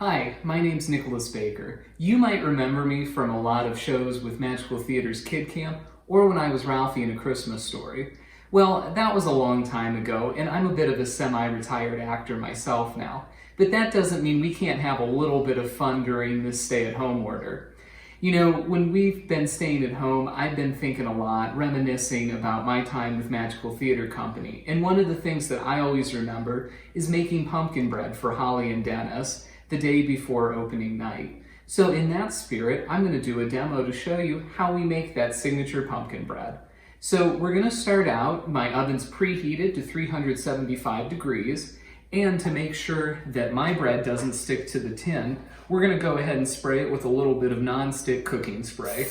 Hi, my name's Nicholas Baker. You might remember me from a lot of shows with Magical Theater's Kid Camp, or when I was Ralphie in A Christmas Story. Well, that was a long time ago, and I'm a bit of a semi-retired actor myself now. But that doesn't mean we can't have a little bit of fun during this stay-at-home order. You know, when we've been staying at home, I've been thinking a lot, reminiscing about my time with Magical Theater Company. And one of the things that I always remember is making pumpkin bread for Holly and Dennis the day before opening night. So in that spirit, I'm going to do a demo to show you how we make that signature pumpkin bread. So we're going to start out, my oven's preheated to 375 degrees, and to make sure that my bread doesn't stick to the tin, we're going to go ahead and spray it with a little bit of non-stick cooking spray.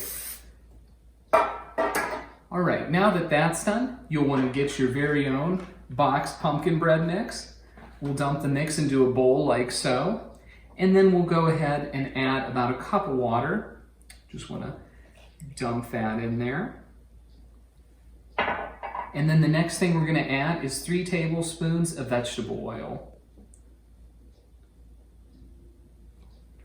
All right, now that that's done, you'll want to get your very own boxed pumpkin bread mix. We'll dump the mix into a bowl like so. And then we'll go ahead and add about a cup of water. Just want to dump that in there. And then the next thing we're going to add is 3 tablespoons of vegetable oil.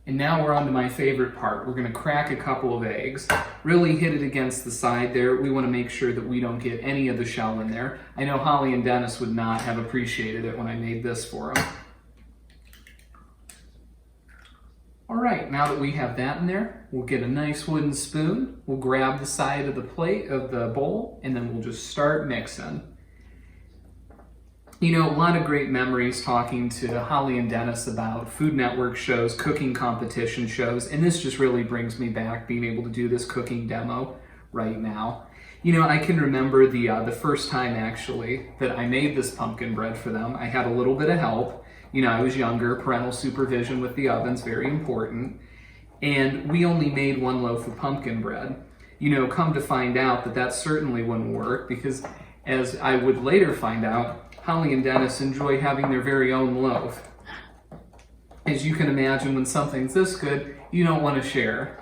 And now we're on to my favorite part. We're going to crack a couple of eggs. Really hit it against the side there. We want to make sure that we don't get any of the shell in there. I know Holly and Dennis would not have appreciated it when I made this for them. All right, now that we have that in there, we'll get a nice wooden spoon. We'll grab the side of the plate of the bowl, and then we'll just start mixing. You know, a lot of great memories talking to Holly and Dennis about Food Network shows, cooking competition shows, and this just really brings me back being able to do this cooking demo right now. You know, I can remember the first time actually that I made this pumpkin bread for them. I had a little bit of help. You know, I was younger, parental supervision with the ovens, very important. And we only made 1 loaf of pumpkin bread. You know, come to find out that that certainly wouldn't work because, as I would later find out, Holly and Dennis enjoy having their very own loaf. As you can imagine, when something's this good, you don't want to share.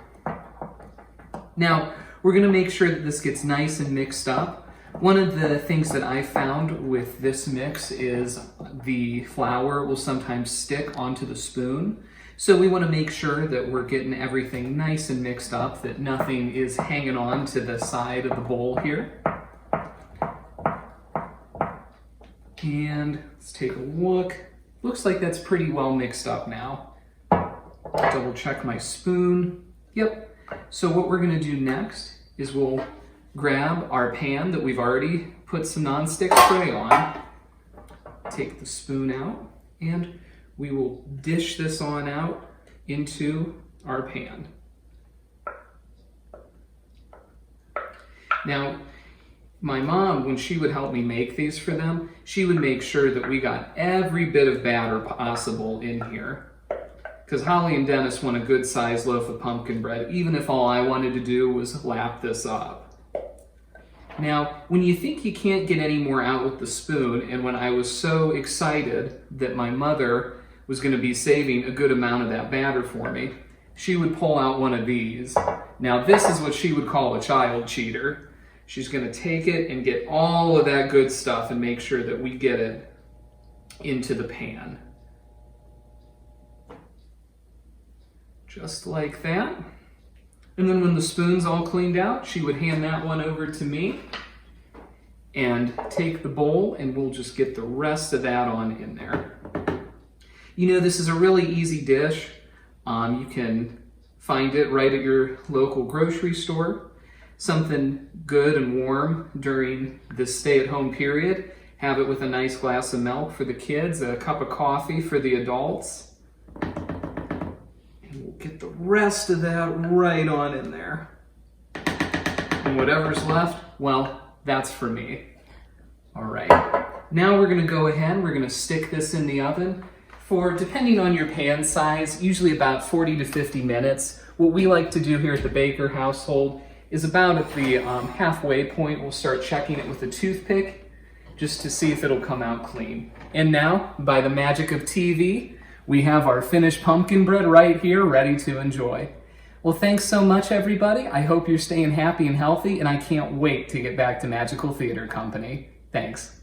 Now, we're going to make sure that this gets nice and mixed up. One of the things that I found with this mix is the flour will sometimes stick onto the spoon. So we want to make sure that we're getting everything nice and mixed up, that nothing is hanging on to the side of the bowl here. And let's take a look. Looks like that's pretty well mixed up now. Double check my spoon. Yep. So what we're going to do next is we'll grab our pan that we've already put some non-stick spray on, take the spoon out, and we will dish this on out into our pan. Now, my mom, when she would help me make these for them, she would make sure that we got every bit of batter possible in here. Because Holly and Dennis want a good sized loaf of pumpkin bread, even if all I wanted to do was lap this up. Now, when you think you can't get any more out with the spoon, and when I was so excited that my mother was going to be saving a good amount of that batter for me, she would pull out one of these. Now, this is what she would call a child cheater. She's going to take it and get all of that good stuff and make sure that we get it into the pan. Just like that. And then when the spoon's all cleaned out, she would hand that one over to me and take the bowl, and we'll just get the rest of that on in there. You know, this is a really easy dish. You can find it right at your local grocery store. Something good and warm during this stay-at-home period. Have it with a nice glass of milk for the kids, a cup of coffee for the adults. Get the rest of that right on in there. And whatever's left, well, that's for me. All right. Now we're going to go ahead, we're going to stick this in the oven for, depending on your pan size, usually about 40 to 50 minutes. What we like to do here at the Baker household is about at the halfway point, we'll start checking it with a toothpick just to see if it'll come out clean. And now, by the magic of TV, we have our finished pumpkin bread right here, ready to enjoy. Well, thanks so much, everybody. I hope you're staying happy and healthy, and I can't wait to get back to Magical Theater Company. Thanks.